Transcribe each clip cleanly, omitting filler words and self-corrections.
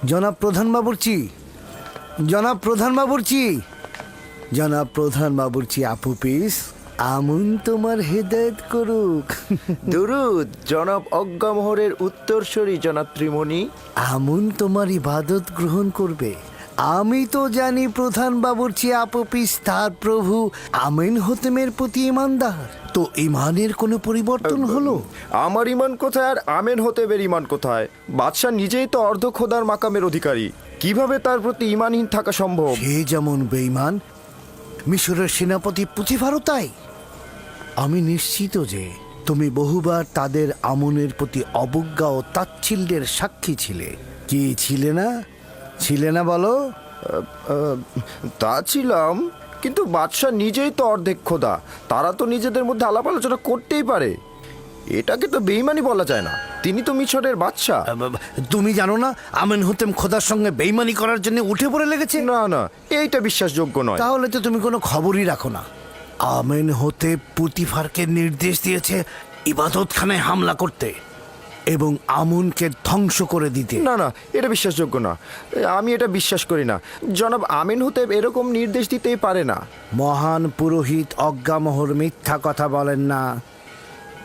জনাব প্রধান বাবুর্চি, জনাব প্রধান বাবুর্চি, জনাব প্রধান বাবুর্চি আপু পিস, আমুন তোমার হেদায়েত করুক। দুরুদ জনাব অজ্ঞামোহরের উত্তরসূরি জনাব ত্রিমণি। আমুন তোমার ইবাদত গ্রহণ করবে। আমি তো জানি প্রধান বাবুর্চি আপু পিস তার প্রভু আমিন হোতেমের প্রতি ইমানদার। তো ইমানের কোনো পরিবর্তন হলো? আমার ইমান কোথায় আর আমেন হতেবের ইমান কোথায়? বাদশাহ নিজেই তো অর্ধ খোদার মাকামের অধিকারী, কিভাবে তার প্রতি ইমানহীন থাকা সম্ভব? সে যেমন বেঈমান, মিশরের সেনাপতি পুতিফারও তাই। আমি নিশ্চিত যে তুমি বহুবার তাদের আমনের প্রতি অবজ্ঞা ও তাচ্ছিল্যের সাক্ষী ছিলে। কি ছিলে না? ছিলে না বলো? তা ছিলাম, কিন্তু বাদশাহ নিজেই তো অর্ধেক খোদা, তারা তো নিজেদের মধ্যে আলাপ আলোচনা করতেই পারে। এটাকে তো বেইমানি বলা যায় না, তিনি তো মিশরের বাদশাহ। তুমি জানো না আমিন হোতেম খোদার সঙ্গে বেঈমানি করার জন্য উঠে পড়ে লেগেছে? না না, এইটা বিশ্বাসযোগ্য নয়। তাহলে তো তুমি কোনো খবরই রাখো না। আমিন হোতেম পুতিফারকে নির্দেশ দিয়েছে ইবাদতখানায় হামলা করতে এবং আমুনকে ধ্বংস করে দিতে। না না, এটা বিশ্বাসযোগ্য না, আমি এটা বিশ্বাস করি না। জনাব আমিন হোতেব এরকম নির্দেশ দিতেই পারে না। মহান পুরোহিত অজ্ঞামোহর মিথ্যা কথা বলেন না।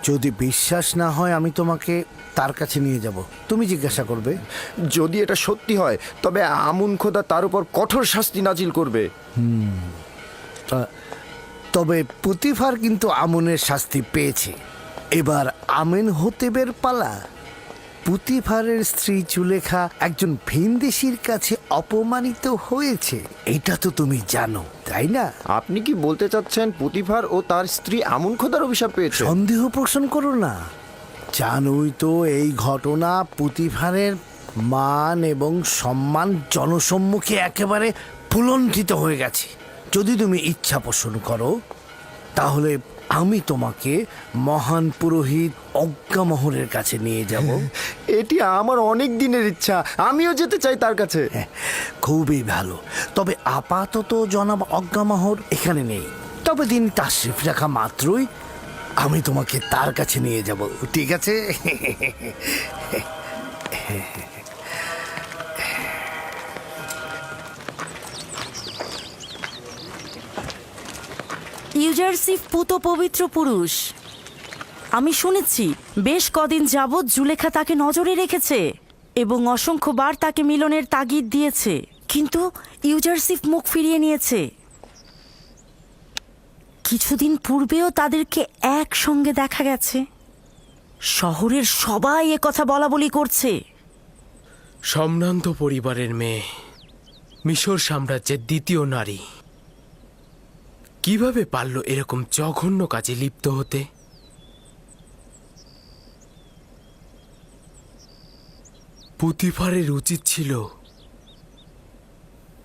যদি বিশ্বাস না হয় আমি তোমাকে তার কাছে নিয়ে যাব, তুমি জিজ্ঞাসা করবে। যদি এটা সত্যি হয় তবে আমুন খোদা তার উপর কঠোর শাস্তি নাজিল করবে। তবে পুতিফার কিন্তু আমুনের শাস্তি পেয়েছে। এবার আমিন হোতেবের পালা। পুতিফারের স্ত্রী জুলেখা একজন ভিনদেশীর কাছে অপমানিত হয়েছে, এটা তো তুমি জানো, তাই না? আপনি কি বলতে চাচ্ছেন পুতিফার ও তার স্ত্রী আমুন খোদার অভিশাপ পেয়েছে? সন্দেহ পোষণ করো না। জানোই তো এই ঘটনা পুতিফারের মান এবং সম্মান জনসম্মুখে একেবারে ফুলণ্ঠিত হয়ে গেছে। যদি তুমি ইচ্ছা পোষণ করো তাহলে আমি তোমাকে মহান পুরোহিত অজ্ঞামোহরের কাছে নিয়ে যাব। এটি আমার অনেক দিনের ইচ্ছা, আমিও যেতে চাই তার কাছে। খুবই ভালো। তবে আপাতত জনাব অজ্ঞামোহর এখানে নেই, তবে দিন তাশরিফ রাখা মাত্রই আমি তোমাকে তার কাছে নিয়ে যাব, ঠিক আছে? ইউজারসিফ পুত পবিত্র পুরুষ। আমি শুনেছি বেশ কদিন যাবৎ জুলেখা তাকে নজরে রেখেছে এবং অসংখ্যবার তাকে মিলনের তাগিদ দিয়েছে, কিন্তু ইউজারসিফ মুখ ফিরিয়ে নিয়েছে। কিছুদিন পূর্বেও তাদেরকে একসঙ্গে দেখা গেছে। শহরের সবাই একথা বলা বলি করছে। সম্ভ্রান্ত পরিবারের মেয়ে, মিশর সাম্রাজ্যের দ্বিতীয় নারী, কিভাবে পারল এরকম জঘন্য কাজে লিপ্ত হতে? পুতিফারের উচিত ছিল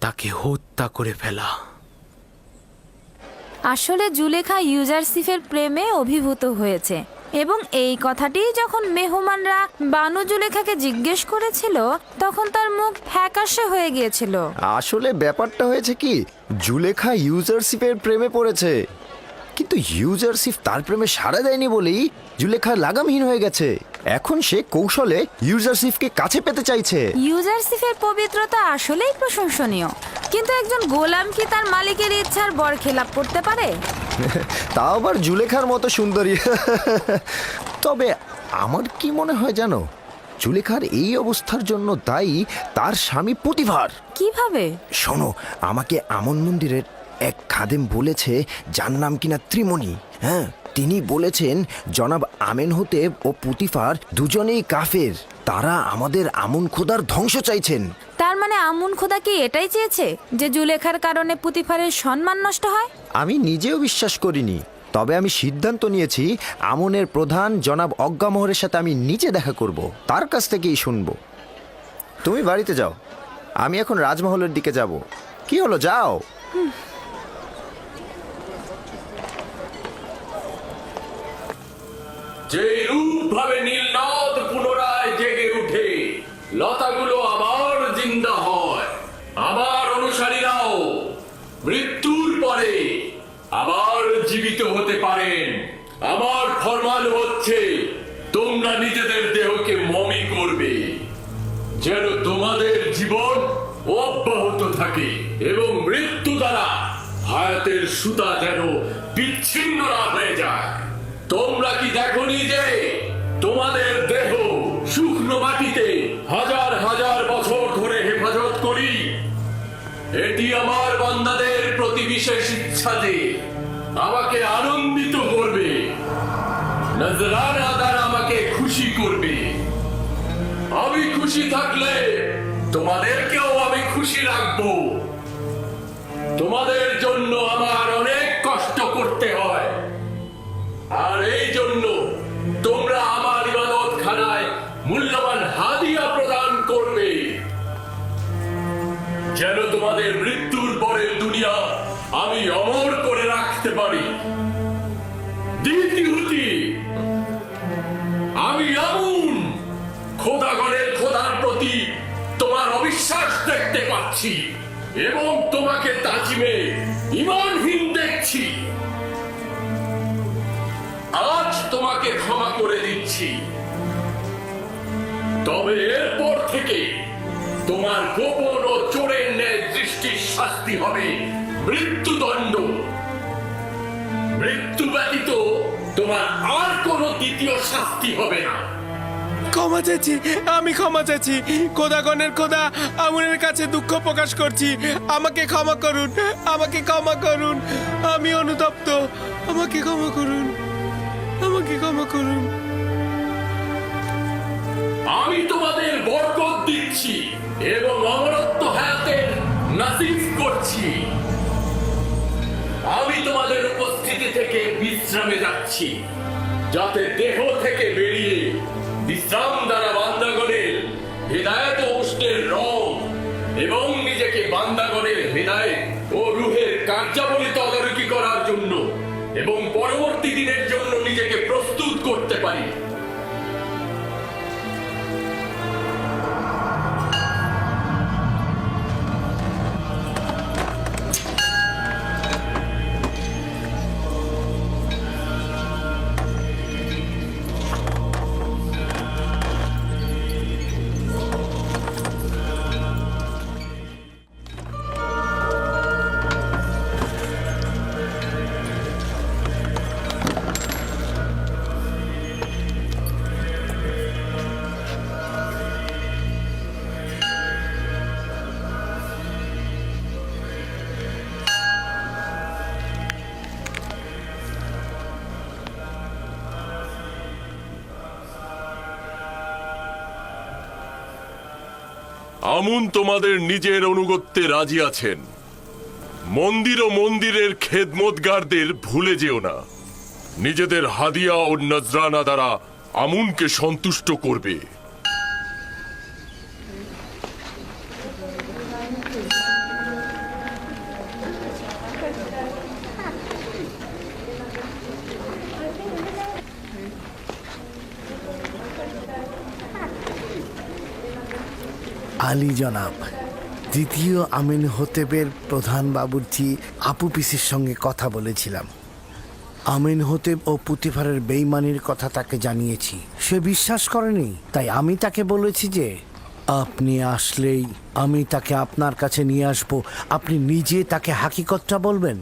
তাকে হত্যা করে ফেলা। আসলে জুলেখা ইউজারসিফের প্রেমে অভিভূত হয়েছে এবং এই কথাটি যখন মেহমানরা বানু জুলেখাকে জিজ্ঞেস করেছিল তখন তার মুখ ফ্যাকাশে হয়ে গিয়েছিল। আসলে ব্যাপারটা হয়েছে কি, জুলেখা ইউজারসিফের প্রেমে পড়েছে, কিন্তু ইউজারসিফ তার প্রেমে সাড়া দেয়নি বলেই জুলেখা লাগামহীন হয়ে গেছে। এখন সে কৌশলে ইউজারসিফকে কাছে পেতে চাইছে। ইউজারসিফের পবিত্রতা আসলেই প্রশংসনীয়, কিন্তু একজন গোলাম কি তার মালিকের ইচ্ছার বরখেলাপ করতে পারে? তাও আবার জুলেখার মতো সুন্দরী। তবে আমার কি মনে হয় জানো, জুলেখার এই অবস্থার জন্য দায়ী তার স্বামী পুতিফার। কিভাবে? শোনো, আমাকে আমন মন্দিরের এক খাদেম বলেছে, যার নাম কিনা ত্রিমণি। হ্যাঁ, তিনি বলেছেন জনাব আমেন হোতেব ও পুতিফার দুজনেই কাফের, তারা আমাদের আমন খোদার ধ্বংস চাইছেন। তার মানে আমুন খোদা কি এটাই চেয়েছে যে জুলেখার কারণে পুতিফারের সম্মান নষ্ট হয়? আমি নিজেও বিশ্বাস করিনি, তবে আমি সিদ্ধান্ত নিয়েছি আমনের প্রধান জনাব অজ্ঞামোহরের সাথে আমি নিজে দেখা করব, তার কাছ থেকেই শুনবো। তুমি বাড়িতে যাও, আমি এখন রাজমহলের দিকে যাব। কি হলো, যাও। যে রূপ ভাবে নীলনদ পুনরায় জেগে উঠে, লতাগুলো আবার জিন্দা হয়, আমার অনুসারীরাও মৃত্যুর পরে আবার জীবিত হতে পারেন। আমার ফরমান হচ্ছে তোমরা নিজেদের দেহকে মমি করবে। যেন তোমাদের জীবন অব্যাহত থাকে এবং মৃত্যু দ্বারা হায়াতের সুতা যেন বিচ্ছিন্ন না হয়ে যায়। তোমরা কি দেখোনি যে তোমাদের দেহ শুকনো মাটিতে হাজার হাজার বছর ধরে হেফাজত করি? এটি আমার বান্দাদের প্রতি বিশেষ ইচ্ছা যে আমাকে আনন্দিত করবে, নজরানা দ্বারা আমাকে খুশি করবে। আমি খুশি থাকলে তোমাদেরকেও আমি খুশি রাখবো। তোমাদের জন্য আমার অনেক কষ্ট করতে হয়, আর এই জন্য তোমরা আমার ইবাদত খানায় মূল্যবান হাদিয়া প্রদান করবে, যেন তোমাদের মৃত্যুর পরের দুনিয়া আমি অমর করে রাখতে পারি। দ্বিতীয়টি, আমি আমুন খোদাগণের খোদার প্রতি তোমার অবিশ্বাস দেখতে পাচ্ছি এবং তোমাকে তাজিমে ঈমানহীন দেখছি। আজ তোমাকে ক্ষমা করে দিচ্ছি, তবে এরপর থেকে তোমার গোপন ও চোরের ন্যায় দৃষ্টির শাস্তি হবে মৃত্যুদণ্ড। মৃত্যু ব্যতীত তোমার আর কোনো দ্বিতীয় শাস্তি হবে না। ক্ষমা চাইছি, আমি ক্ষমা চাইছি। খোদাগণের খোদা আমুনের কাছে দুঃখ প্রকাশ করছি। আমাকে ক্ষমা করুন, আমাকে ক্ষমা করুন। আমি অনুতপ্ত, আমাকে ক্ষমা করুন, আমাকে ক্ষমা করুন। আমি তোমাদের বরকত দিচ্ছি এবং অমরত্ব হায়াতের নাসিব করছি। আমি তোমাদের উপস্থিতি থেকে বিশ্রামে যাচ্ছি, যাতে দেহ থেকে বেরিয়ে বিশ্রাম দ্বারা বান্দাগণের হৃদায়ত ও উষ্ণের রং এবং নিজেকে বান্দাগণের হৃদায়ত ও রুহের কার্যাবলী তদারকি করার জন্য এবং পরবর্তী দিনের জন্য নিজেকে প্রস্তুত করতে পারি। আমুন তোমাদের নিজের অনুগত্যে রাজি আছেন। মন্দির ও মন্দিরের খেদমতগারদের ভুলে যেও না। নিজেদের হাদিয়া ও নজরানা দ্বারা আমুনকে সন্তুষ্ট করবে। আলী জনাব, দ্বিতীয় আমিন হোতেবের প্রধান বাবুর্চি আপু পিসির সঙ্গে কথা বলেছিলাম। আমিন হোতেব ও পুতিফারের বেইমানির কথা তাকে জানিয়েছি। সে বিশ্বাস করেনি, তাই আমি তাকে বলেছি যে আপনি আসলেই আমি তাকে আপনার কাছে নিয়ে আসব। আপনি নিজে তাকে হাকিকতটা বলবেন।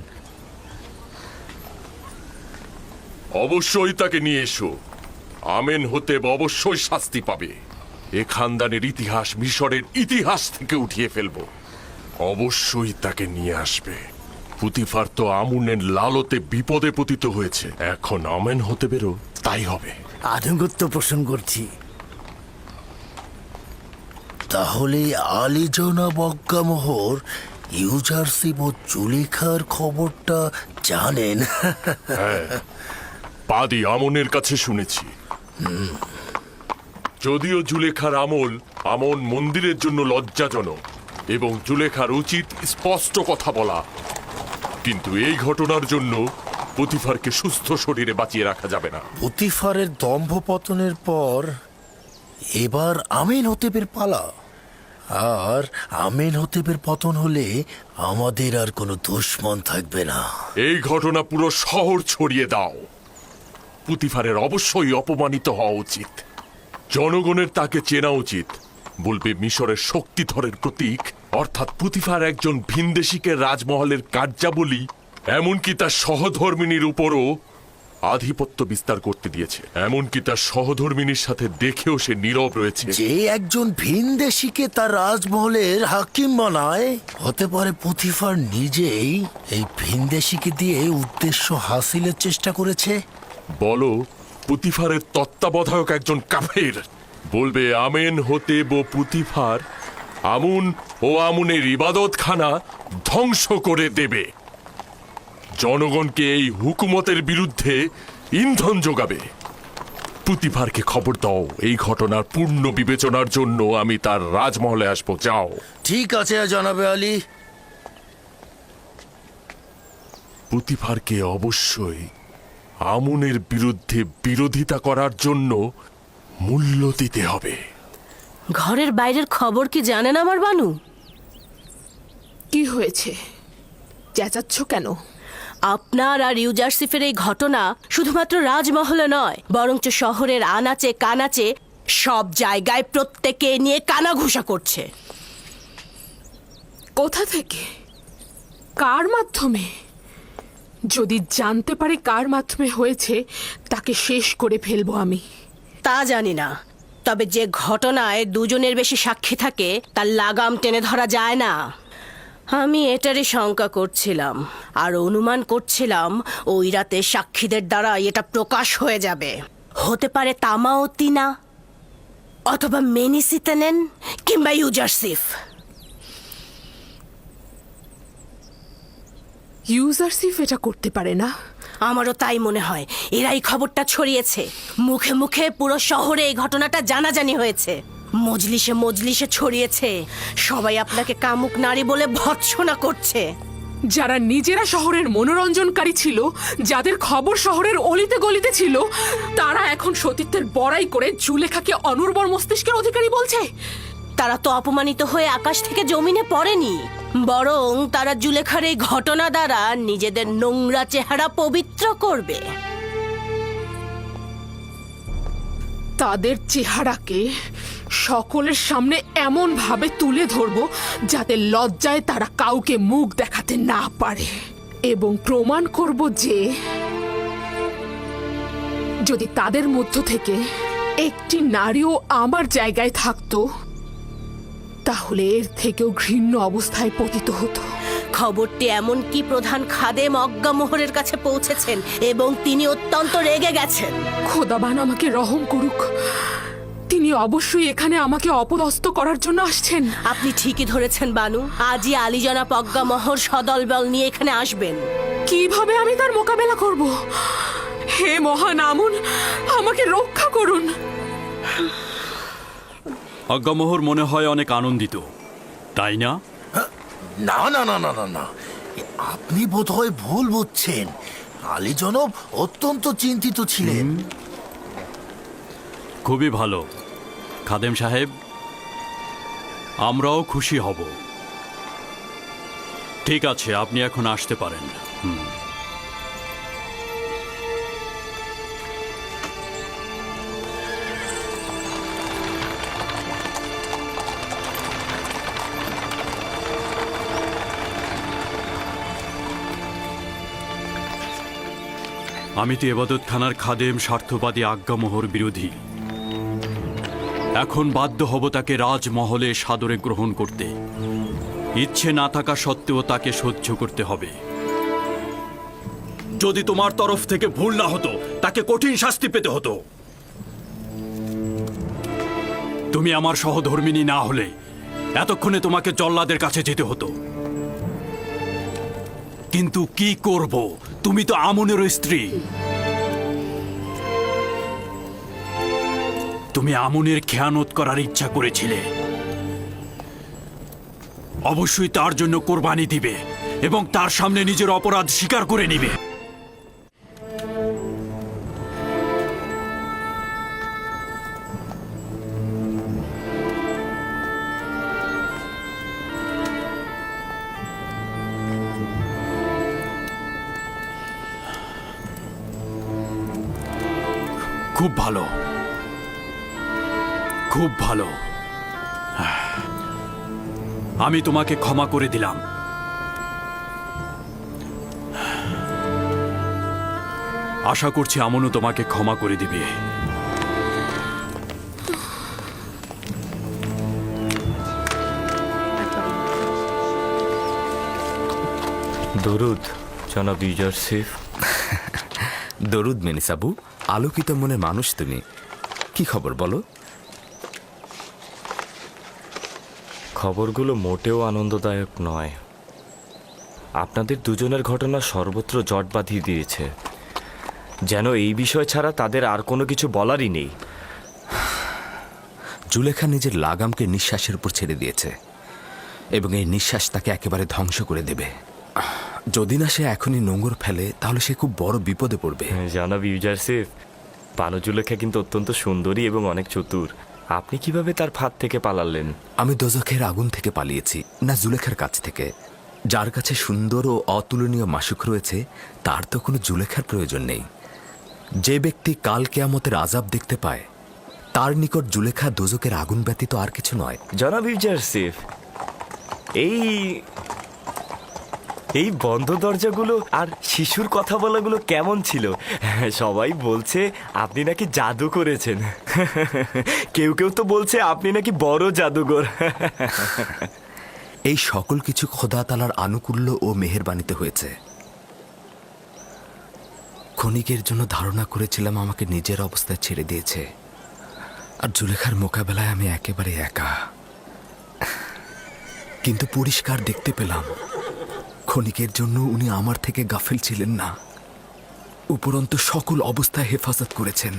অবশ্যই তাকে নিয়ে এসো। আমেন হোতেব অবশ্যই শাস্তি পাবে। এ খানদানের ইতিহাস মিশরের ইতিহাস থেকে উঠিয়ে ফেলবো। অবশ্যই তাকে নিয়ে আসবে। পুতিফার তো আমুনের লালতে বিপদে পতিত হয়েছে, এখন আমেন হোতেবেরও তাই হবে। আনুগত্য পোষণ করছি। তাহলে আলী জনাব অজ্ঞামোহর ইউজারশিপ ও জুলেখার খবরটা জানেন? পাদি আমনের কাছে শুনেছি। যদিও জুলেখার আমন মন্দিরের জন্য লজ্জাজনক এবং জুলেখার উচিত স্পষ্ট কথা বলা, কিন্তু এই ঘটনার জন্য পুতিফারকে সুস্থ শরীরে বাঁচিয়ে রাখা যাবে না। পুতিফারের দম্ভ পতনের পর এবার আমিন হোতেবের পালা, আর আমিন হোতেবের পতন হলে আমাদের আর কোনো দুশমন থাকবে না। এই ঘটনা পুরো শহর ছড়িয়ে দাও। পুতিফারের অবশ্যই অপমানিত হওয়া উচিত। জনগণের তাকে চেনা উচিত বলবে মিশরের শক্তিধরের প্রতীক অর্থাৎ পুতিফার একজন ভিনদেশীকে রাজমহলের কার্যাবলী এমনকি তার সহধর্মিনীর উপরও আধিপত্য বিস্তার করতে দিয়েছে। এমনকি তার সহধর্মিনীর সাথে দেখেও সে নীরব রয়েছে। যে একজন ভিনদেশীকে তার রাজমহলের হাকিম বানায়, হতে পারে পুতিফার নিজেই এই ভিনদেশীকে দিয়ে উদ্দেশ্য হাসিলের চেষ্টা করেছে। বলো পুতিফারের তত্ত্বাবধায়ক একজন কাফের বলবে আমেন হতে ও পুতিফার আমুন ও আমুনের ইবাদতখানা ধ্বংস করে দেবে, জনগণকে এই হুকুমতের বিরুদ্ধে ইন্ধন যোগাবে। পুতিফারকে খবর দাও, এই ঘটনার পূর্ণ বিবেচনার জন্য আমি তার রাজমহলে আসবো। যাও। ঠিক আছে জনাবে আলী। পুতিফারকে অবশ্যই আমুনের বিরুদ্ধে বিরোধিতা করার জন্য মূল্য দিতে হবে। ঘরের বাইরের খবর কি জানেন আমার বানু? কি হয়েছে? চেঁচাচ্ছ কেন? আপনার আর ইউজারসিফের এই ঘটনা শুধুমাত্র রাজমহলে নয়, বরঞ্চ শহরের আনাচে কানাচে সব জায়গায় প্রত্যেকে নিয়ে কানাঘুষা করছে। কোথা থেকে? কার মাধ্যমে? যদি জানতে পারি কার মাধ্যমে হয়েছে, তাকে শেষ করে ফেলবো আমি। তা জানি না, তবে যে ঘটনায় দুজনের বেশি সাক্ষী থাকে তার লাগাম টেনে ধরা যায় না। আমি এটারই শঙ্কা করছিলাম আর অনুমান করছিলাম ওই রাতে সাক্ষীদের দ্বারা এটা প্রকাশ হয়ে যাবে। হতে পারে তামাওতিনা অথবা মেনিসিতেনেন কিংবা ইউজারসিফ। ইউজারসিফ এটা করতে পারে না। আমারও তাই মনে হয়। এরাই খবরটা ছড়িয়েছে, মুখে মুখে পুরো শহরে এই ঘটনাটা জানাজানি হয়েছে, মজলিসে মজলিসে ছড়িয়েছে। সবাই আপনাকে কামুক নারী বলে ভৎসনা করছে। যারা নিজেরা শহরের মনোরঞ্জনকারী ছিল, যাদের খবর শহরের অলিতে গলিতে ছিল, তারা এখন সতীত্বের বড়াই করে জুলেখাকে অনুর্বর মস্তিষ্কের অধিকারী বলছে। তারা তো অপমানিত হয়ে আকাশ থেকে জমিনে পড়েনি, বরং তারা জুলেখার এই ঘটনা দ্বারা নিজেদের নোংরা চেহারা পবিত্র করবে। তাদের চেহারাকে সকলের সামনে এমন ভাবে তুলে ধরবো যাতে লজ্জায় তারা কাউকে মুখ দেখাতে না পারে, এবং প্রমাণ করব যে যদি তাদের মধ্য থেকে একটি নারীও আমার জায়গায় থাকতো, তাহলে এর থেকেও ঘৃণ্য অবস্থায় পতিত হতো। খবরটি এমনকি প্রধান খাদেম অজ্ঞামোহরের কাছে পৌঁছেছেন এবং তিনি অত্যন্ত রেগে গেছেন। খোদাবান আমাকে রহম করুক, তিনি অবশ্যই এখানে আমাকে অপদস্থ করার জন্য আসছেন। আপনি ঠিকই ধরেছেন বানু, আজই আলী জনাব অজ্ঞামোহর সদলবল নিয়ে এখানে আসবেন। কিভাবে আমি তার মোকাবেলা করব? হে মহান আমুন, আমাকে রক্ষা করুন। অজ্ঞামোহর মনে হয় অনেক আনন্দিত, তাই না? না না না না না না, আপনি বোধহয় ভুল বুঝছেন। আলী জনাব অত্যন্ত চিন্তিত ছিলেন। খুবই ভালো খাদেম সাহেব, আমরাও খুশি হব। ঠিক আছে, আপনি এখন আসতে পারেন। আমি তো এবাদতখানার খাদেম স্বার্থবাদী আজ্ঞামোহর বিরোধী। এখন বাধ্য হব তাকে রাজমহলে সাদরে গ্রহণ করতে। ইচ্ছে না থাকা সত্ত্বেও তাকে সহ্য করতে হবে। যদি তোমার তরফ থেকে ভুল না হতো, তাকে কঠিন শাস্তি পেতে হতো। তুমি আমার সহধর্মিনী না হলে এতক্ষণে তোমাকে জল্লাদের কাছে যেতে হতো। কিন্তু কি করব, তুমি তো আমুনের স্ত্রী। তুমি আমুনের খেয়ানত করার ইচ্ছা করেছিলে, অবশ্যই তার জন্য কোরবানি দিবে এবং তার সামনে নিজের অপরাধ স্বীকার করে নিবে। খুব ভালো, খুব ভালো। আমি তোমাকে ক্ষমা করে দিলাম। আশা করছি আমনও তোমাকে ক্ষমা করে দিবে। দরুদ জনাব ইউজারসিফ। দরুদ মেনিসাবু, আলোকিত মনের মানুষ তুমি। কি খবর বলো? খবরগুলো মোটেও আনন্দদায়ক নয়। আপনাদের দুজনের ঘটনা সর্বত্র জট বাঁধিয়ে দিয়েছে, যেন এই বিষয় ছাড়া তাদের আর কোনো কিছু বলারই নেই। জুলেখা নিজের লাগামকে নিঃশ্বাসের উপর ছেড়ে দিয়েছে এবং এই নিঃশ্বাস তাকে একেবারে ধ্বংস করে দেবে। যদি না সে এখনই নোঙর ফেলে তাহলে সে খুব বড় বিপদে পড়বে। জনাব ইউজারসিফ, বানুজুলেখা কিন্তু অত্যন্ত সুন্দরী এবং অনেক চতুর। আপনি কিভাবে তার ফাঁদ থেকে পালালেন? আমি দোজখের আগুন থেকে পালিয়েছি, না জুলেখার কাছ থেকে। যার কাছে সুন্দর ও অতুলনীয় মাসুক রয়েছে তার তো কোনো জুলেখার প্রয়োজন নেই। যে ব্যক্তি কাল কেয়ামতের আযাব দেখতে পায় তার নিকট জুলেখা দোজখের আগুন ব্যতীত আর কিছু নয়। জনাব ইউজারসিফ, এই বন্ধ দরজাগুলো আর শিশুর কথা বলাগুলো কেমন ছিল? সবাই বলছে আপনি নাকি জাদু করেছেন। কেউ কেউ তো বলছে আপনি নাকি বড় জাদুঘর। এই সকল কিছু খোদা তাআলার আনুকূল্য ও মেহেরবানিতে হয়েছে। ক্ষণিকের জন্য ধারণা করেছিলাম আমাকে নিজের অবস্থায় ছেড়ে দিয়েছে, আর জুলেখার মোকাবেলায় আমি একেবারে একা। কিন্তু পরিষ্কার দেখতে পেলাম ক্ষণিকের জন্য উনি আমার থেকে গাফিল ছিলেন না, উপরন্তু সকল অবস্থায় হেফাজত করেছেন।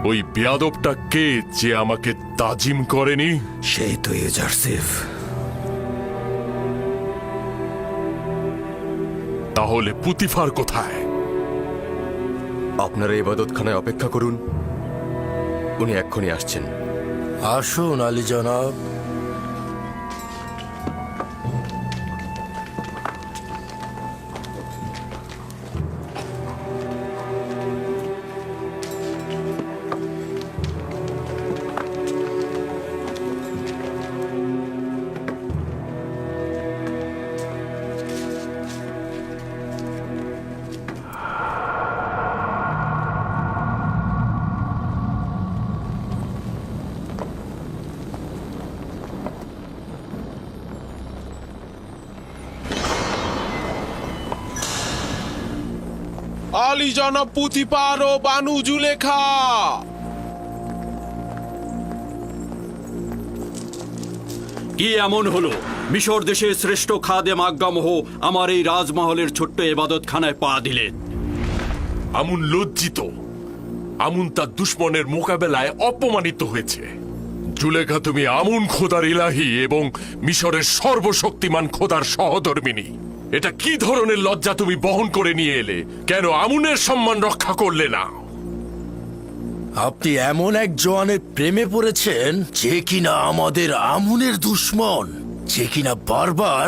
ওই বেয়াদবটা কে যে আমাকে তাজিম করেনি? সেই তো ইউজারসিফ। তাহলে পুতিফার কোথায়? আপনারা ইবাদতখানায় অপেক্ষা করুন, উনি এক্ষুনি আসছেন। আসুন আলী জনাব। আলী জনাব পুতিপার ও বানু জুলেখা। কি এমন হলো মিশর দেশের শ্রেষ্ঠ খাদেম আজ্ঞামোহ আমার এই রাজমহলের ছোট্ট ইবাদতখানায় পা দিলেন? আমুন লজ্জিত। আমুন তার দুশ্মনের মোকাবেলায় অপমানিত হয়েছে। জুলেখা, তুমি আমুন খোদার ইলাহি এবং মিশরের সর্বশক্তিমান খোদার সহধর্মিনী। এটা কি ধরনের লজ্জা তুমি বহন করে নিয়ে এলে? কেন আমুনের সম্মান রক্ষা করলে না? আপনি এমন এক জওয়ানের প্রেমে পড়েছেন যে কিনা আমাদের আমুনের দুশ্মন, যে কিনা বারবার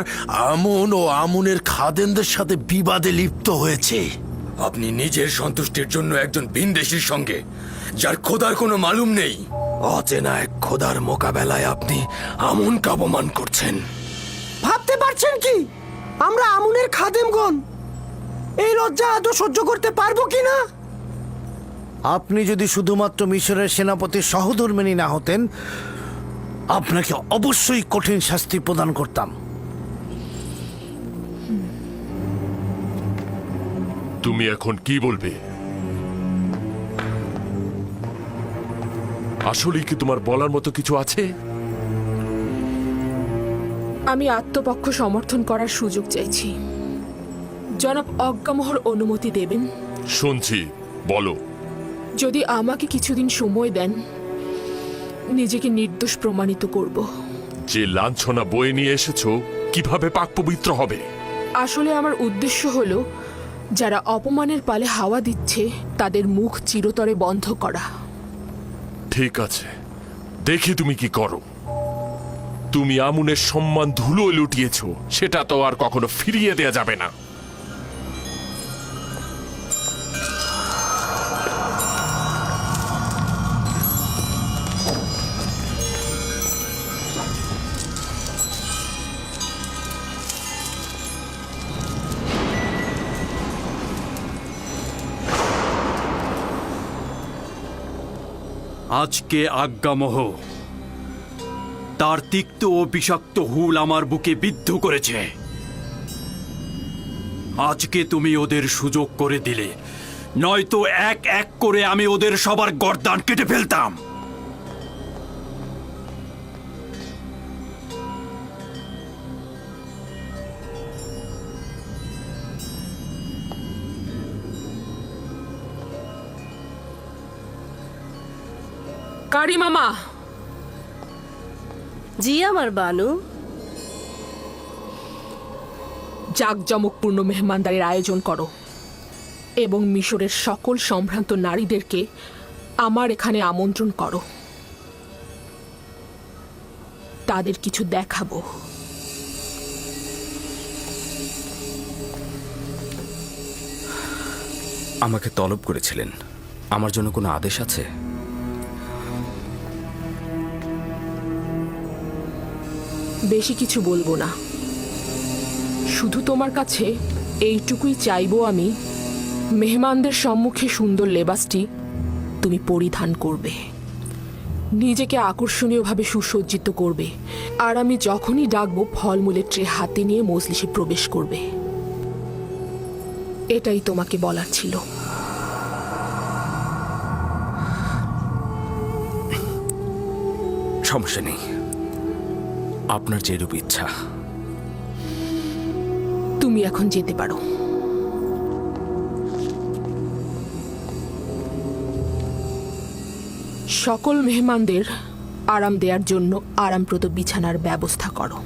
আমুন ও আমুনের খাদেনদের সাথে বিবাদে লিপ্ত হয়েছে। আপনি নিজের সন্তুষ্টির জন্য একজন ভিনদেশীর সঙ্গে, যার খোদার কোনো মালুম নেই, অচেনা এক খোদার মোকাবেলায় আপনি আমুনকে অপমান করছেন। ভাবতে পারছেন কি আমরা আমুনের খাদেমগণ এই লজ্জা আদৌ সহ্য করতে পারবো কিনা? আপনি যদি শুধুমাত্র মিশরের সেনাপতির সহধর্মিণী না হতেন, আপনাকে অবশ্যই কঠিন শাস্তি প্রদান করতাম। তুমি এখন কি বলবে? আসলেই কি তোমার বলার মতো কিছু আছে? আমি আত্মপক্ষ সমর্থন করার সুযোগ চাইছি। জনাব অজ্ঞামোহর অনুমতি দেবেন? শুনছি, বলো। যদি আমাকে কিছুদিন সময় দেন, নিজেকে নির্দোষ প্রমাণিত করব। যে লাঞ্ছনা বয়ে নিয়ে এসেছো কিভাবে পাক পবিত্র হবে? আসলে আমার উদ্দেশ্য হলো যারা অপমানের পালে হাওয়া দিচ্ছে তাদের মুখ চিরতরে বন্ধ করা। ঠিক আছে, দেখি তুমি কি করো। তুমি আমুনের সম্মান ধুলো লুটিয়েছো, সেটা তো আর কখনো ফিরিয়ে দেয়া যাবে না। আজকে আজ্ঞামোহ তার তিক্ত ও বিষাক্ত হুল আমার বুকে বিদ্ধ করেছে। আজকে তুমি ওদের সুযোগ করে দিলে, নয়তো এক এক করে আমি ওদের সবার গর্দান কেটে ফেলতাম। কারি মামা। জি আমার বানু। জাঁকজমকপূর্ণ মেহমানদারির আয়োজন করো এবং মিশরের সকল সম্ভ্রান্ত নারীদেরকে আমার এখানে আমন্ত্রণ করো। তাদের কিছু দেখাবো। আমাকে তলব করেছিলেন, আমার জন্য কোনো আদেশ আছে? বেশি কিছু বলবো না, শুধু তোমার কাছে এইটুকুই চাইবো আমি, মেহমানদের সম্মুখে সুন্দর লেবাসটি তুমি পরিধান করবে, নিজেকে আকর্ষণীয়ভাবে সুসজ্জিত করবে, আর আমি যখনই ডাকবো ফলমূলের ট্রে হাতে নিয়ে মজলিসে প্রবেশ করবে। এটাই তোমাকে বলার ছিল। সমস্যা নেই, আপনার যেরূপ ইচ্ছা। তুমি এখন যেতে পারো। সকল মেহমানদের আরাম দেওয়ার জন্য আরামপ্রদ বিছানার ব্যবস্থা করো।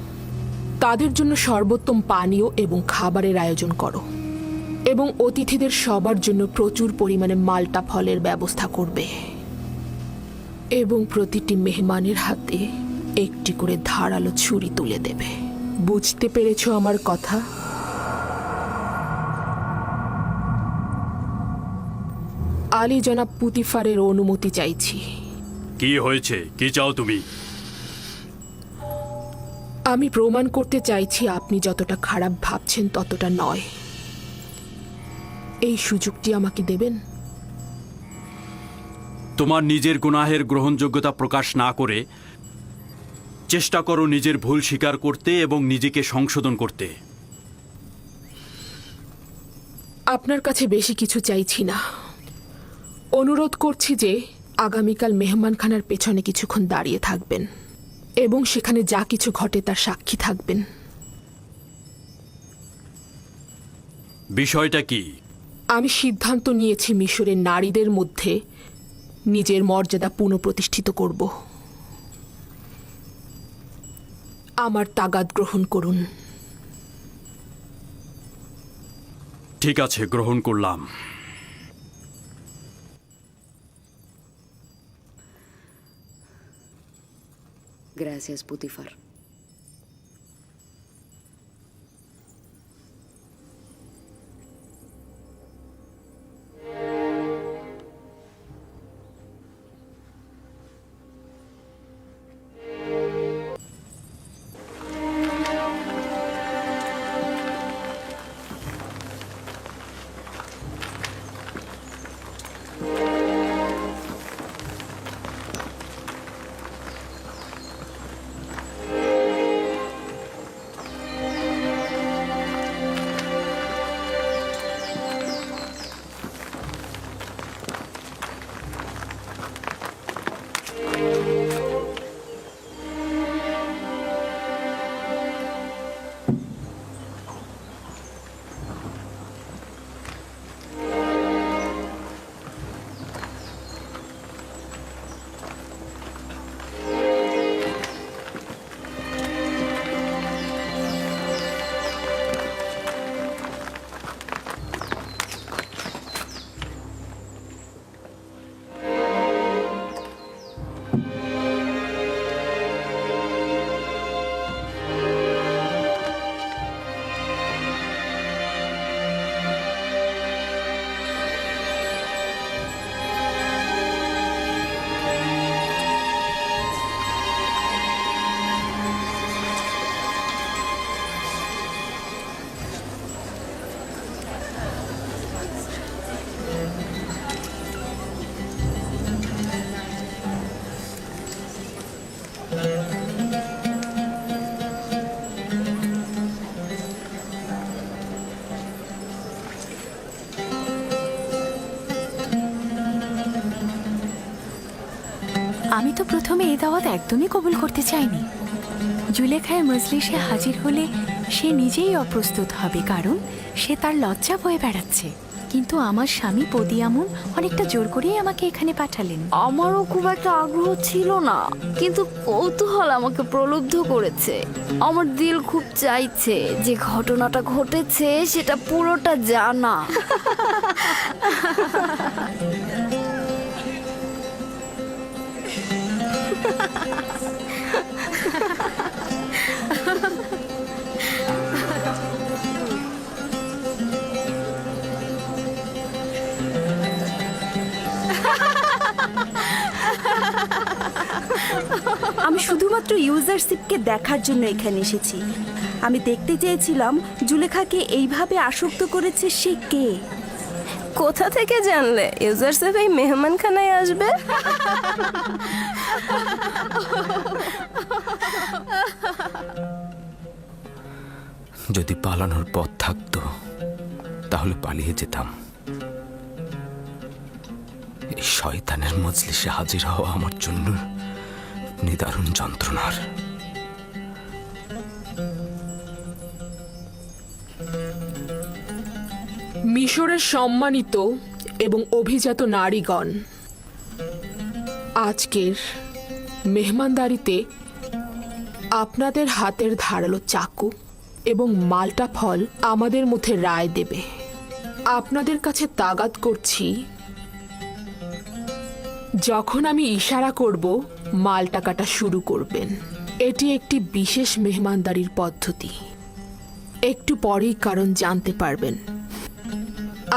তাদের জন্য সর্বোত্তম পানীয় এবং খাবারের আয়োজন করো এবং অতিথিদের সবার জন্য প্রচুর পরিমাণে মাল্টা ফলের ব্যবস্থা করবে এবং প্রতিটি মেহমানের হাতে একটি করে ধারালো ছুরি তুলে দেবে। বুঝতে পেরেছো আমার কথা? আলী জনাব পুতিফারের অনুমতি চাইছি। কি হয়েছে? কি চাও তুমি? আমি প্রমাণ করতে চাইছি আপনি যতটা খারাপ ভাবছেন ততটা নয়। এই সুযোগটি আমাকে দেবেন? তোমার নিজের গুনাহের গ্রহণযোগ্যতা প্রকাশ না করে চেষ্টা করো নিজের ভুল স্বীকার করতে এবং নিজেকে সংশোধন করতে। আপনার কাছে বেশি কিছু চাইছি না। অনুরোধ করছি যে আগামীকাল মেহমানখানার পেছনে কিছুক্ষণ দাঁড়িয়ে থাকবেন এবং সেখানে যা কিছু ঘটে তার সাক্ষী থাকবেন। বিষয়টা কি? আমি সিদ্ধান্ত নিয়েছি মিশরের নারীদের মধ্যে নিজের মর্যাদা পুনঃপ্রতিষ্ঠিত করব। আমার তাগাদ গ্রহণ করুন। ঠিক আছে, গ্রহণ করলাম। Gracias, Putifar. আমি তো প্রথমে এই দাওয়াত একদমই কবুল করতে চাইনি। জুলেখায় মজলিসে হাজির হলে সে নিজেই অপ্রস্তুত হবে, কারণ সে তার লজ্জা বয়ে বেড়াচ্ছে। কিন্তু আমার স্বামী পদিয়ামুন অনেকটা জোর করেই আমাকে এখানে পাঠালেন। আমারও খুব একটা আগ্রহ ছিল না, কিন্তু কৌতূহল আমাকে প্রলুব্ধ করেছে। আমার দিল খুব চাইছে যে ঘটনাটা ঘটেছে সেটা পুরোটা জানা। আমি শুধুমাত্র ইউজারশিপকে দেখার জন্য এখানে এসেছি। আমি দেখতে চেয়েছিলাম জুলেখাকে এইভাবে আসক্ত করেছে সে কে। কোথা থেকে জানলে ইউজারসেফ এই মেহমানখানায় আসবে? যদি পালানোর পথ থাকতো তাহলে পালিয়ে যেতাম। এই শয়তানের মজলিসে হাজির হওয়া আমার জন্য নিদারুণ যন্ত্রণার। মিশরের সম্মানিত এবং অভিজাত নারীগণ, আজকের মেহমানদারিতে আপনাদের হাতের ধারালো চাকু এবং মাল্টা ফল আমাদের মধ্যে রায় দেবে। আপনাদের কাছে তাগাদ করছি, যখন আমি ইশারা করব মালটা কাটা শুরু করবেন। এটি একটি বিশেষ মেহমানদারির পদ্ধতি। একটু পরেই কারণ জানতে পারবেন।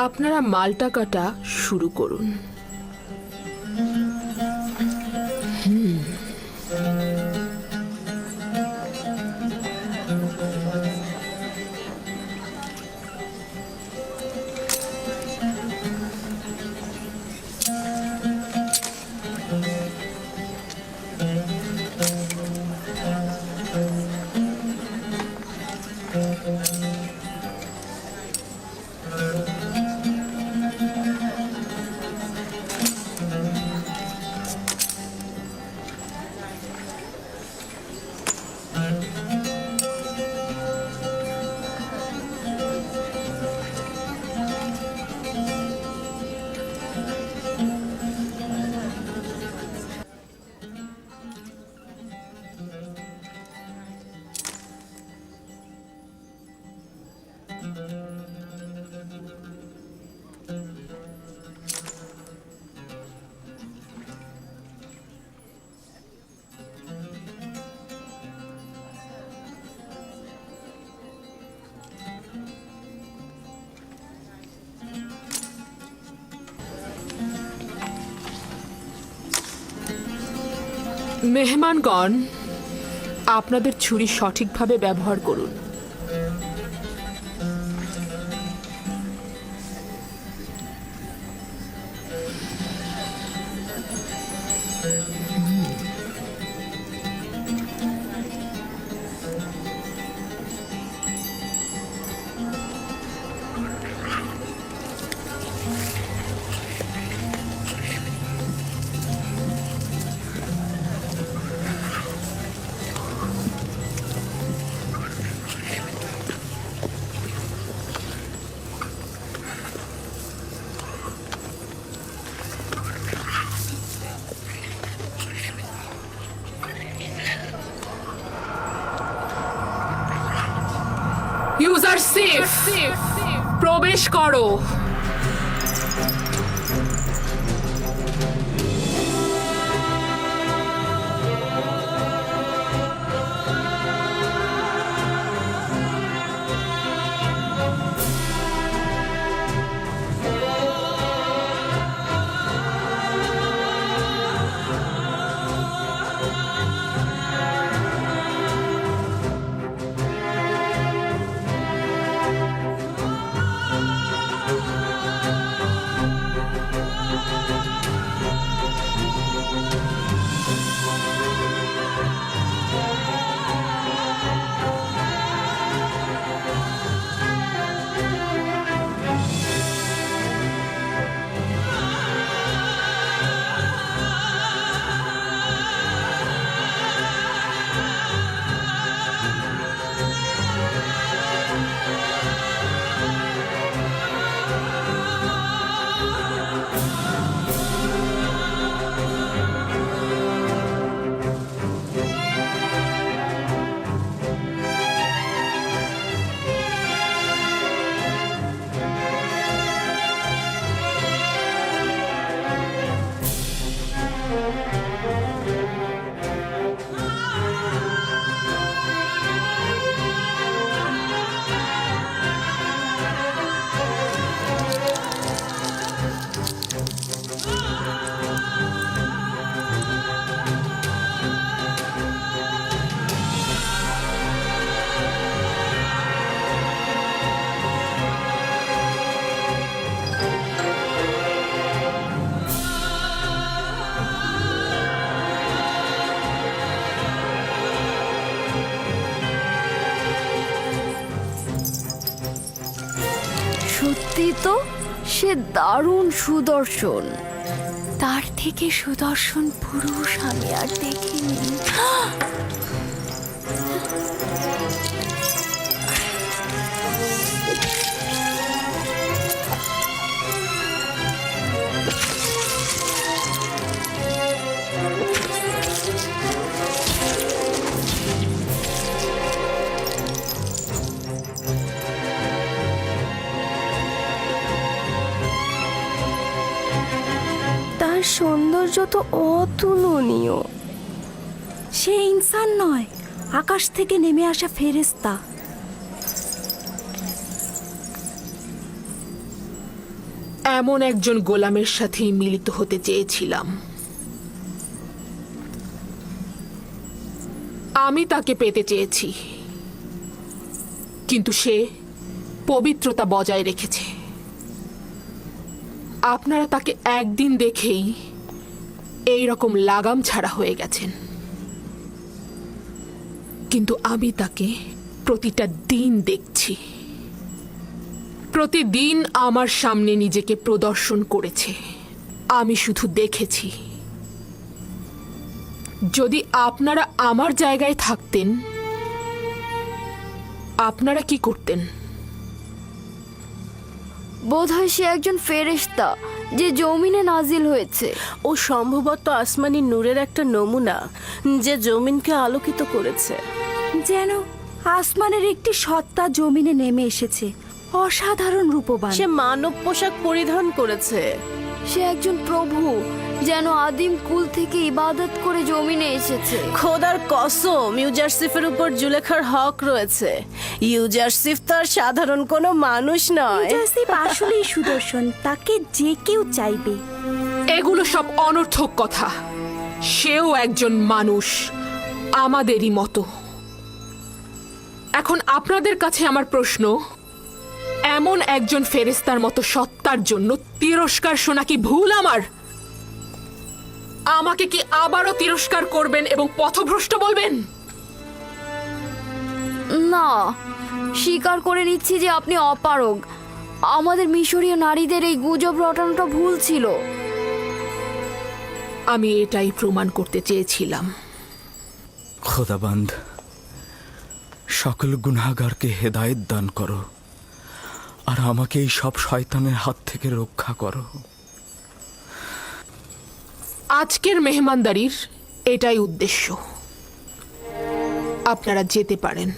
আপনারা মালটা কাটা শুরু করুন। মেহমানগণ, আপনাদের ছুরি সঠিকভাবে ব্যবহার করুন। ইউজার সেফ, প্রবেশ করো। সত্যি তো, সে দারুণ সুদর্শন। তার থেকে সুদর্শন পুরুষ আমি আর দেখিনি। তার সৌন্দর্য তো অতুলনীয়। সে ইনসান নয়, আকাশ থেকে নেমে আসা ফেরেশতা। এমন একজন গোলামের সাথেই মিলিত হতে চেয়েছিলাম। আমি তাকে পেতে চেয়েছি, কিন্তু সে পবিত্রতা বজায় রেখেছে। আপনারা তাকে একদিন দেখেই এই রকম লাগাম ছাড়া হয়ে গেছেন, কিন্তু আমি তাকে প্রতিটা দিন দেখছি। প্রতিদিন আমার সামনে নিজেকে প্রদর্শন করেছে, আমি শুধু দেখেছি। যদি আপনারা আমার জায়গায় থাকতেন, আপনারা কি করতেন? বোধহয় সে একজন ফেরেশতা যে জমিনে নাজিল হয়েছে। ও সম্ভবত আসমানি নূরের একটা নমুনা, যে জমিনকে আলোকিত করেছে। যেন আসমানের একটি সত্তা জমিনে নেমে এসেছে, অসাধারণ রূপবান। সে মানব পোশাক পরিধান করেছে। সে একজন প্রভু, যেন আদিম কুল থেকে ইবাদত করে জমিনে এসেছে। খোদার কসম, ইউজারসিফের উপর জুলেখার হক রয়েছে। ইউজারসিফ তো আর সাধারণ কোনো মানুষ নয়। ইউজারসিফ আসলেই সুদর্শন, তাকে যে কেউ চাইবে। এগুলো সব অনর্থক কথা। সেও একজন মানুষ, আমাদেরই মতো। এখন আপনাদের কাছে আমার প্রশ্ন, এমন একজন ফেরেশতার মতো সত্তার জন্য তিরস্কার শোনা কি ভুল আমার? আমাকে কি আবারও তিরস্কার করবেন এবং পথভ্রষ্ট বলবেন? না, স্বীকার করে নিচ্ছি যে আপনি অপারগ। আমাদের মিশরীয় নারীদের এই গুজব রটানোটা ভুল ছিল। আমি এটাই প্রমাণ করতে চেয়েছিলাম। খোদাবান্দ, সকল গুনাহগারকে হেদায়েত দান করো আর আমাকে এই সব শয়তানের হাত থেকে রক্ষা করো। আজকের মেহমানদারির এটাই উদ্দেশ্য। আপনারা যেতে পারেন।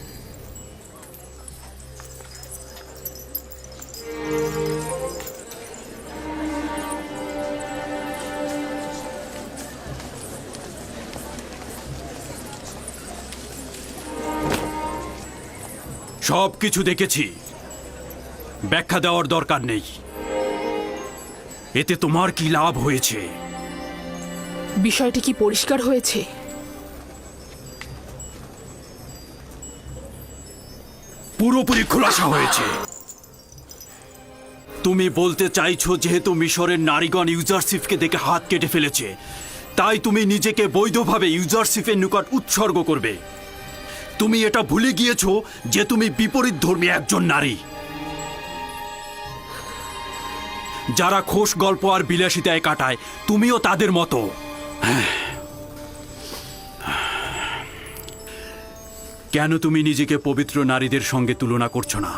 সব কিছু দেখেছি, ব্যাখ্যা দেওয়ার দরকার নেই। এতে তোমার কি লাভ হয়েছে? বিষয়টি কি পরিষ্কার হয়েছে? পুরোপুরি খোলাসা হয়েছে। তুমি বলতে চাইছো যেহেতু মিশরের নারীগণ ইউজারশিপকে দেখে হাত কেটে ফেলেছে, তাই তুমি নিজেকে বৈধভাবে ইউজারশিপের নিকট উৎসর্গ করবে। তুমি এটা ভুলে গিয়েছো যে তুমি বিপরীত ধর্মী একজন নারী। যারা খোশ গল্প আর বিলাসিতায় কাটায়, তুমিও তাদের মতো। কেন তুমি নিজেকে পবিত্র নারীদের সঙ্গে তুলনা করছো না?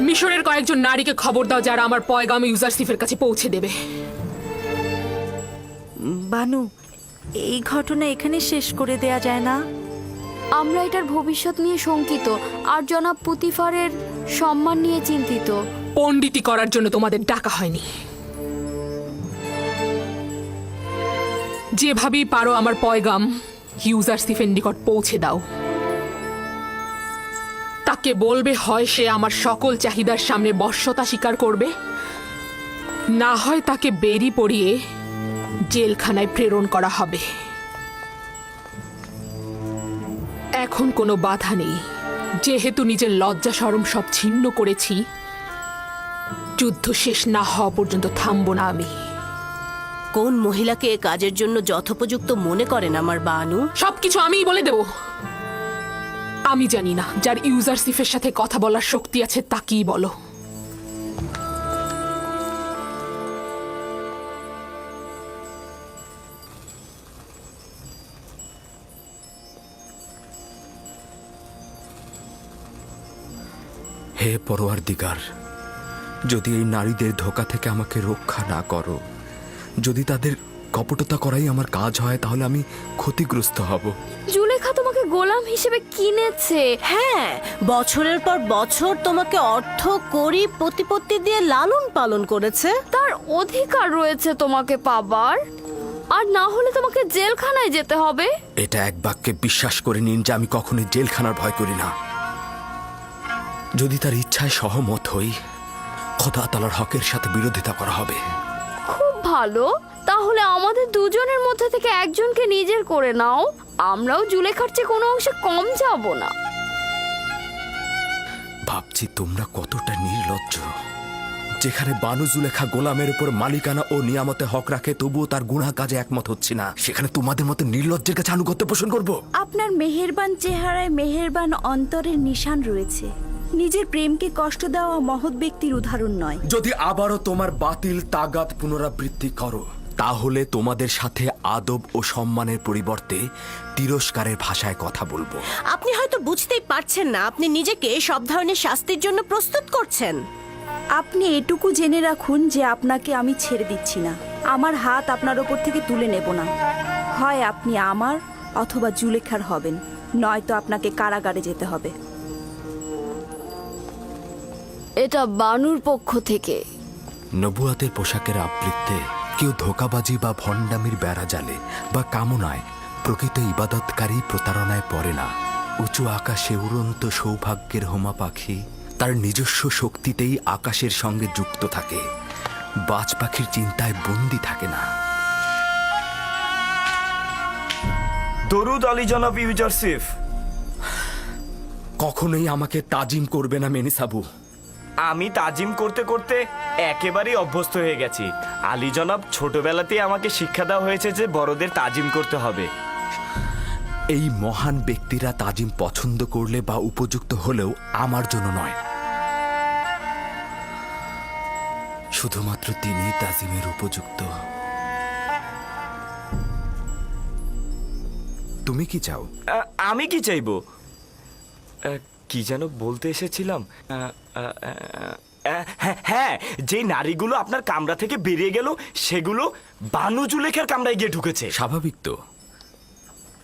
মিশরের কয়েকজন নারীকে খবর দাও যারা আমার পয়গাম ইউজারশিপের কাছে পৌঁছে দেবে। বানু, এই ঘটনা এখানে শেষ করে দেয়া যায় না? আমরা এটার ভবিষ্যৎ নিয়ে শঙ্কিত আর জনাব পুতিফারের সম্মান নিয়ে চিন্তিত। পণ্ডিতি করার জন্য তোমাদের ডাকা হয়নি। যেভাবেই পারো আমার পয়গাম ইউজারশিপের নিকট পৌঁছে দাও। তাকে বলবে হয় সে আমার সকল চাহিদার সামনে বশ্যতা স্বীকার করবে, না হয় তাকে বেরি পড়িয়ে জেলখানায় প্রেরণ করা হবে। এখন কোনো বাধা নেই, যেহেতু নিজের লজ্জা শরম সব ছিন্ন করেছি। যুদ্ধ শেষ না হওয়া পর্যন্ত থামবো না আমি। কোন মহিলাকে এ কাজের জন্য যথোপযুক্ত মনে করেন আমার বানু? সবকিছু আমিই বলে দেব। আমি জানি না, যার ইউজারশিপের সাথে কথা বলার শক্তি আছে তাকেই বলো। হে পরওয়ারদিগার, যদি এই নারীদের ধোঁকা থেকে আমাকে রক্ষা না করো, যদি তাদের কপটতা করাই আমার কাজ হয়, তাহলে আমি ক্ষতিগ্রস্ত হব। জুলেখা তোমাকে গোলাম হিসেবে কিনেছে। হ্যাঁ, বছরের পর বছর তোমাকে অর্থ করি প্রতিপত্তি দিয়ে লালন পালন করেছে। তার অধিকার রয়েছে তোমাকে পাবার, আর না হলে তোমাকে জেলখানায় যেতে হবে। এটা এক বাক্যে বিশ্বাস করে নিন যে আমি কখনোই জেলখানার ভয় করি না। যদি তার ইচ্ছায় সহমত হই, খোদা তাআলার হকের সাথে বিরোধিতা করা হবে। খুব ভালো, তাহলে আমাদের দুজনের মধ্যে থেকে একজনকে নিজের করে নাও। আমরাও জুলেখার চেয়ে কোনো অংশে কম যাব না। ভাবছি তোমরা কতটা নির্লজ্জ। যেখানে বানু জুলেখা গোলামের উপর মালিকানা ও নিয়ামতে হক রাখে, তবুও তার গুনাহ কাজে একমত হচ্ছে না, সেখানে তোমাদের মতো নির্লজ্জের কাছে আনুগত্য পোষণ করব? আপনার মেহেরবান চেহারায় মেহেরবান অন্তরের নিশান রয়েছে। নিজের প্রেমকে কষ্ট দেওয়া মহৎ ব্যক্তির উদাহরণ নয়। যদি আবারও তোমার বাতিল তাগাদ পুনরাবৃত্তি করো, তাহলে তোমাদের সাথে আদব ও সম্মানের পরিবর্তে তিরস্কারের ভাষায় কথা বলবো। আপনি হয়তো বুঝতেই পারছেন না আপনি নিজেকে সব ধরনের শাস্তির জন্য প্রস্তুত করছেন। আপনি এটুকু জেনে রাখুন যে আপনাকে আমি ছেড়ে দিচ্ছি না। আমার হাত আপনার ওপর থেকে তুলে নেব না। হয় আপনি আমার, অথবা জুলেখার হবেন, নয়তো আপনাকে কারাগারে যেতে হবে। এটা বানুর পক্ষ থেকে। নবুয়াতের পোশাকের আবৃত্তে কেউ ধোঁকাবাজি বা ভণ্ডামির বেড়া জালে বা কামনায় প্রকৃত ইবাদতকারী প্রতারণায় পড়ে না। উঁচু আকাশে উড়ন্ত সৌভাগ্যের হোমা পাখি তার নিজস্ব শক্তিতেই আকাশের সঙ্গে যুক্ত থাকে, বাজ পাখির চিন্তায় বন্দি থাকে না। দরুদ আলী জনাব ইউজারসিফ। কখনোই আমাকে তাজিম করবে না মেনিসাবু। আমি তাজিম করতে করতে একেবারেই অভ্যস্ত হয়ে গেছি। আলী জনাব ছোটবেলাতেই আমাকে শিক্ষা দেওয়া হয়েছে যে বড়দের তাজিম করতে হবে। এই মহান ব্যক্তিরা তাজিম পছন্দ করলে বা উপযুক্ত হলেও আমার জন্য নয়, শুধুমাত্র তিনিই তাজিমের উপযুক্ত। তুমি কি চাও? আমি কি চাইবো? কি যেন বলতে এসেছিলাম। হ্যাঁ, যে নারীগুলো আপনার কামরা থেকে বেরিয়ে গেল সেগুলো বানু জুলেখার কামরায় গিয়ে ঢুকেছে। স্বাভাবিক তো,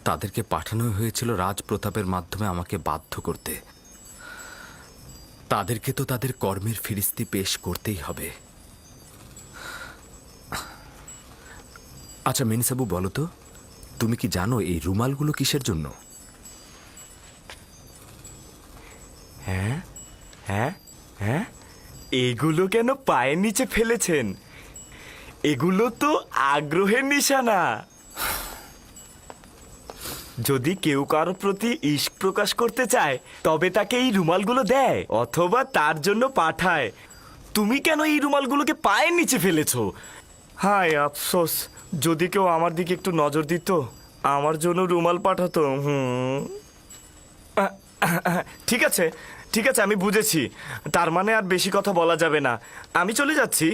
তাদেরকে পাঠানো হয়েছিল রাজপ্রতাপের মাধ্যমে আমাকে বাধ্য করতে। তাদেরকে তো তাদের কর্মের ফিরিস্তি পেশ করতেই হবে। আচ্ছা মেনিসাবু, বলো তো, তুমি কি জানো এই রুমালগুলো কিসের জন্য? হ্যাঁ হ্যাঁ হ্যাঁ, এগুলো কেন পায়ের নিচে ফেলেছেন? এগুলো তো আগ্রহের নিশানা। যদি কেউ কারোর প্রতি ইশক প্রকাশ করতে চায় তবে তাকে এই রুমালগুলো দেয় অথবা তার জন্য পাঠায়। তুমি কেন এই রুমালগুলোকে পায়ের নিচে ফেলেছো? হায় আফসোস, যদি কেউ আমার দিকে একটু নজর দিত, আমার জন্য রুমাল পাঠাতো। ঠিক আছে ঠিক আছে, আমি বুঝেছি। তার মানে আর বেশি কথা বলা যাবে না। আমি চলে যাচ্ছি।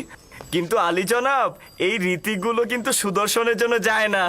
কিন্তু আলী জনাব, এই রীতিগুলো কিন্তু সুদর্শনের জন্য যায় না।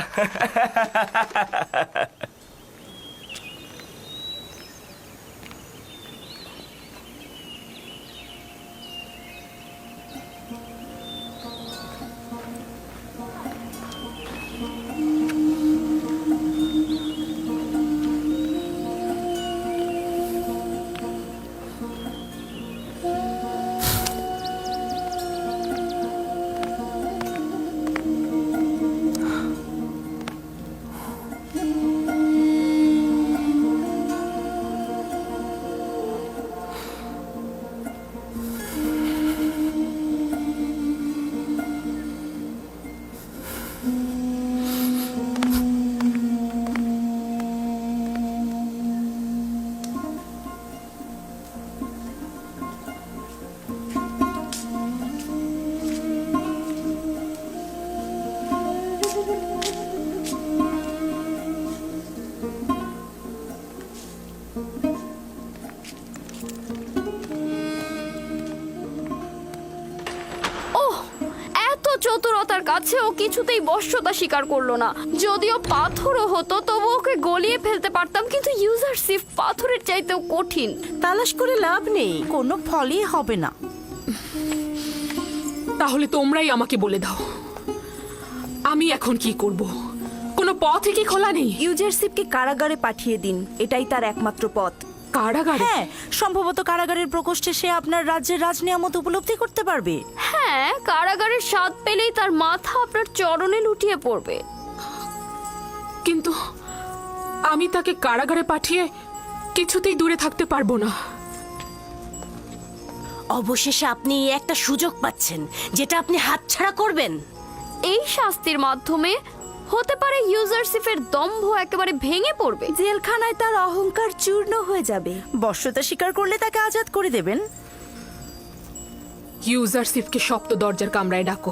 চতুরতার কাছে ও কিছুতেই বশ্যতা স্বীকার করলো না। যদিও পাথরও হতো তবু ওকে গলিয়ে ফেলতে পারতাম, কিন্তু ইউজারসিফ পাথরের চাইতেও কঠিন। তালাশ করে লাভ নেই, কোনো ফলই হবে না। তাহলে তোমরাই আমাকে বলে দাও, আমি এখন কি করব? কোনো পথই কি খোলা নেই? ইউজারসিফকে কারাগারে পাঠিয়ে দিন, এটাই তার একমাত্র পথ। কারাগারে? হ্যাঁ, সম্ভবত কারাগারের প্রকোষ্ঠে সে আপনার রাজ্যের রাজনিয়ামত উপলব্ধি করতে পারবে। হ্যাঁ, কারাগারের স্বাদ পেলেই তার মাথা আপনার চরণে লুটিয়ে পড়বে। কিন্তু আমি তাকে কারাগারে পাঠিয়ে কিছুতেই দূরে থাকতে পারবো না। অবশেষে আপনি একটা সুযোগ পাচ্ছেন যেটা আপনি হাতছাড়া করবেন। এই শাস্তির মাধ্যমে হতে পারে ইউজারসিফের দম্ভ একেবারে ভেঙে পড়বে, জেলখানায় তার অহংকার চূর্ণ হয়ে যাবে। বশ্যতা স্বীকার করলে তাকে আজাদ করে দেবেন। ইউজারসিফকে সপ্ত দরজার কামরায় ডাকো।